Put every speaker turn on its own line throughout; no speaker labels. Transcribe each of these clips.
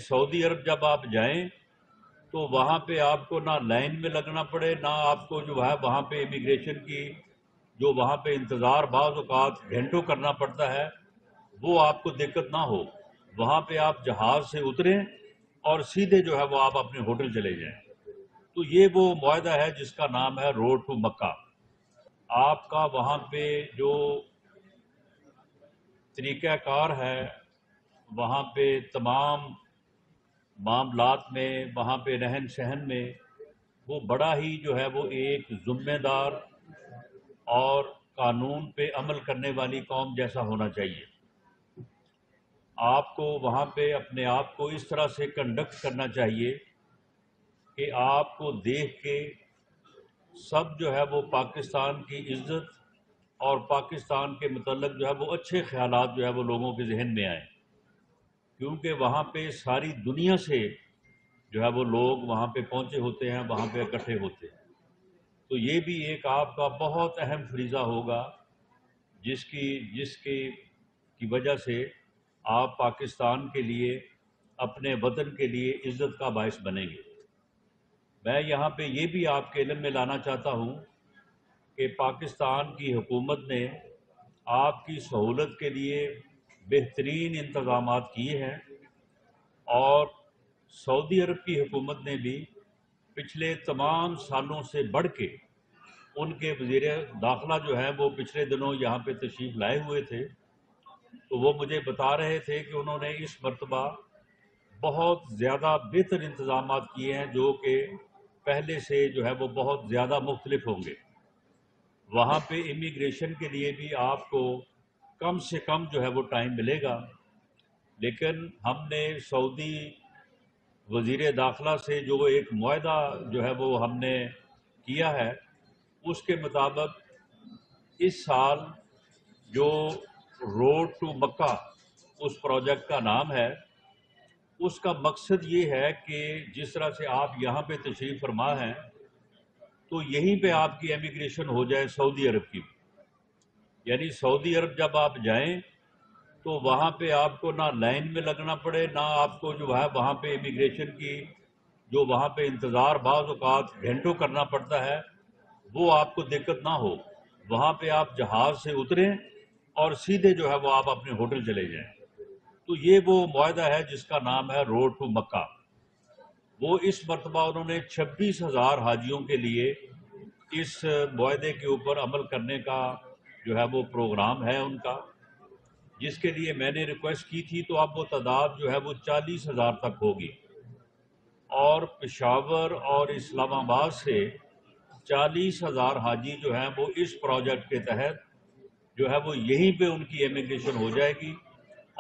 سعودی عرب جب آپ جائیں تو وہاں پہ آپ کو نہ لائن میں لگنا پڑے، نہ آپ کو جو ہے وہاں پہ امیگریشن کی جو وہاں پہ انتظار بعض اوقات گھنٹوں کرنا پڑتا ہے، وہ آپ کو دقت نہ ہو۔ وہاں پہ آپ جہاز سے اتریں اور سیدھے جو ہے وہ آپ اپنے ہوٹل چلے جائیں۔ تو یہ وہ معاہدہ ہے جس کا نام ہے روڈ ٹو مکہ۔ آپ کا وہاں پہ جو طریقہ کار ہے، وہاں پہ تمام معاملات میں، وہاں پہ رہن سہن میں، وہ بڑا ہی جو ہے وہ ایک ذمہ دار اور قانون پہ عمل کرنے والی قوم جیسا ہونا چاہیے۔ آپ کو وہاں پہ اپنے آپ کو اس طرح سے کنڈکٹ کرنا چاہیے کہ آپ کو دیکھ کے سب جو ہے وہ پاکستان کی عزت اور پاکستان کے متعلق جو ہے وہ اچھے خیالات جو ہے وہ لوگوں کے ذہن میں آئیں، کیونکہ وہاں پہ ساری دنیا سے جو ہے وہ لوگ وہاں پہ پہنچے ہوتے ہیں، وہاں پہ اکٹھے ہوتے ہیں۔ تو یہ بھی ایک آپ کا بہت اہم فریضہ ہوگا جس کی وجہ سے آپ پاکستان کے لیے، اپنے وطن کے لیے عزت کا باعث بنیں گے۔ میں یہاں پہ یہ بھی آپ کے علم میں لانا چاہتا ہوں کہ پاکستان کی حکومت نے آپ کی سہولت کے لیے بہترین انتظامات کیے ہیں، اور سعودی عرب کی حکومت نے بھی پچھلے تمام سالوں سے بڑھ کے، ان کے وزیر داخلہ جو ہیں وہ پچھلے دنوں یہاں پہ تشریف لائے ہوئے تھے، تو وہ مجھے بتا رہے تھے کہ انہوں نے اس مرتبہ بہت زیادہ بہتر انتظامات کیے ہیں، جو کہ پہلے سے جو ہے وہ بہت زیادہ مختلف ہوں گے۔ وہاں پہ امیگریشن کے لیے بھی آپ کو کم سے کم جو ہے وہ ٹائم ملے گا، لیکن ہم نے سعودی وزیر داخلہ سے جو ایک معاہدہ جو ہے وہ ہم نے کیا ہے، اس کے مطابق اس سال جو روڈ ٹو مکہ اس پروجیکٹ کا نام ہے، اس کا مقصد یہ ہے کہ جس طرح سے آپ یہاں پہ تشریف فرما ہیں تو یہیں پہ آپ کی امیگریشن ہو جائے سعودی عرب کی۔ یعنی سعودی عرب جب آپ جائیں تو وہاں پہ آپ کو نہ لائن میں لگنا پڑے، نہ آپ کو جو ہے وہاں پہ امیگریشن کی جو وہاں پہ انتظار بعض اوقات گھنٹوں کرنا پڑتا ہے، وہ آپ کو دقت نہ ہو۔ وہاں پہ آپ جہاز سے اتریں اور سیدھے جو ہے وہ آپ اپنے ہوٹل چلے جائیں۔ تو یہ وہ معاہدہ ہے جس کا نام ہے روڈ ٹو مکہ۔ وہ اس مرتبہ انہوں نے 26,000 حاجیوں کے لیے اس معاہدے کے اوپر عمل کرنے کا جو ہے وہ پروگرام ہے ان کا، جس کے لیے میں نے ریکویسٹ کی تھی، تو اب وہ تعداد جو ہے وہ 40,000 تک ہوگی، اور پشاور اور اسلام آباد سے 40,000 حاجی جو ہیں وہ اس پروجیکٹ کے تحت جو ہے وہ یہیں پہ ان کی امیگریشن ہو جائے گی،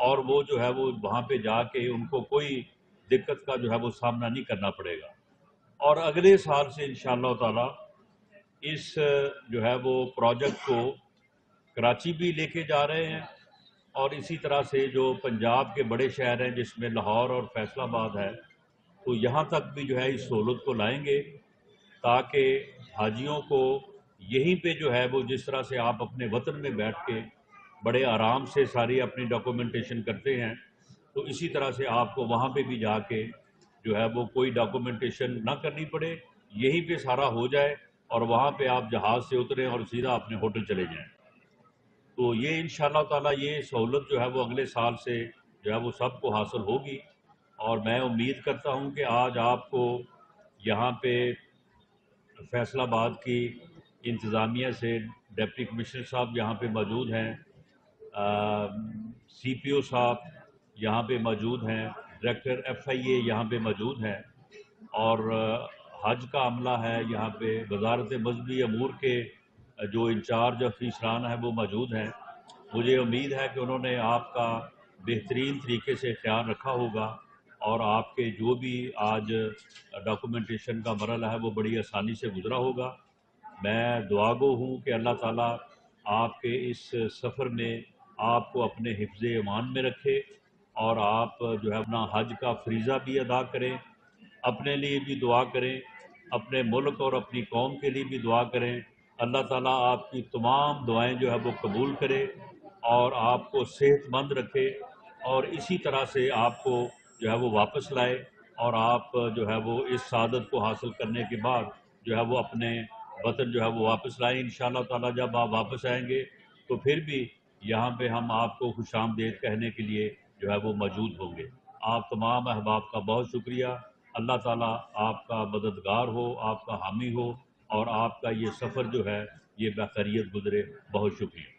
اور وہ جو ہے وہ وہاں پہ جا کے ان کو کوئی دقت کا جو ہے وہ سامنا نہیں کرنا پڑے گا۔ اور اگلے سال سے انشاءاللہ تعالی اس جو ہے وہ پروجیکٹ کو کراچی بھی لے کے جا رہے ہیں، اور اسی طرح سے جو پنجاب کے بڑے شہر ہیں جس میں لاہور اور فیصل آباد ہے، تو یہاں تک بھی جو ہے اس سہولت کو لائیں گے، تاکہ حاجیوں کو یہیں پہ جو ہے وہ جس طرح سے آپ اپنے وطن میں بیٹھ کے بڑے آرام سے ساری اپنی ڈاکومنٹیشن کرتے ہیں، تو اسی طرح سے آپ کو وہاں پہ بھی جا کے جو ہے وہ کوئی ڈاکومنٹیشن نہ کرنی پڑے، یہیں پہ سارا ہو جائے، اور وہاں پہ آپ جہاز سے اتریں اور سیدھا اپنے ہوٹل چلے جائیں۔ تو یہ انشاءاللہ تعالی یہ سہولت جو ہے وہ اگلے سال سے جو ہے وہ سب کو حاصل ہوگی، اور میں امید کرتا ہوں کہ آج آپ کو یہاں پہ فیصل آباد کی انتظامیہ سے ڈپٹی کمشنر صاحب یہاں پہ موجود ہیں، سی پی او صاحب یہاں پہ موجود ہیں، ڈائریکٹر ایف آئی اے یہاں پہ موجود ہیں، اور حج کا عملہ ہے یہاں پہ، وزارت مذہبی امور کے جو انچارج افیسران ہیں وہ موجود ہیں۔ مجھے امید ہے کہ انہوں نے آپ کا بہترین طریقے سے خیال رکھا ہوگا، اور آپ کے جو بھی آج ڈاکومنٹیشن کا مرحلہ ہے وہ بڑی آسانی سے گزرا ہوگا۔ میں دعا گو ہوں کہ اللہ تعالیٰ آپ کے اس سفر میں آپ کو اپنے حفظ ایمان میں رکھے، اور آپ جو ہے اپنا حج کا فریضہ بھی ادا کریں، اپنے لیے بھی دعا کریں، اپنے ملک اور اپنی قوم کے لیے بھی دعا کریں۔ اللہ تعالیٰ آپ کی تمام دعائیں جو ہے وہ قبول کرے، اور آپ کو صحت مند رکھے، اور اسی طرح سے آپ کو جو ہے وہ واپس لائے، اور آپ جو ہے وہ اس سعادت کو حاصل کرنے کے بعد جو ہے وہ اپنے وطن جو ہے وہ واپس لائیں انشاءاللہ تعالی۔ جب آپ واپس آئیں گے تو پھر بھی یہاں پہ ہم آپ کو خوش آمدید کہنے کے لیے جو ہے وہ موجود ہوں گے۔ آپ تمام احباب کا بہت شکریہ۔ اللہ تعالیٰ آپ کا مددگار ہو، آپ کا حامی ہو، اور آپ کا یہ سفر جو ہے یہ بخیریت گزرے۔ بہت شکریہ۔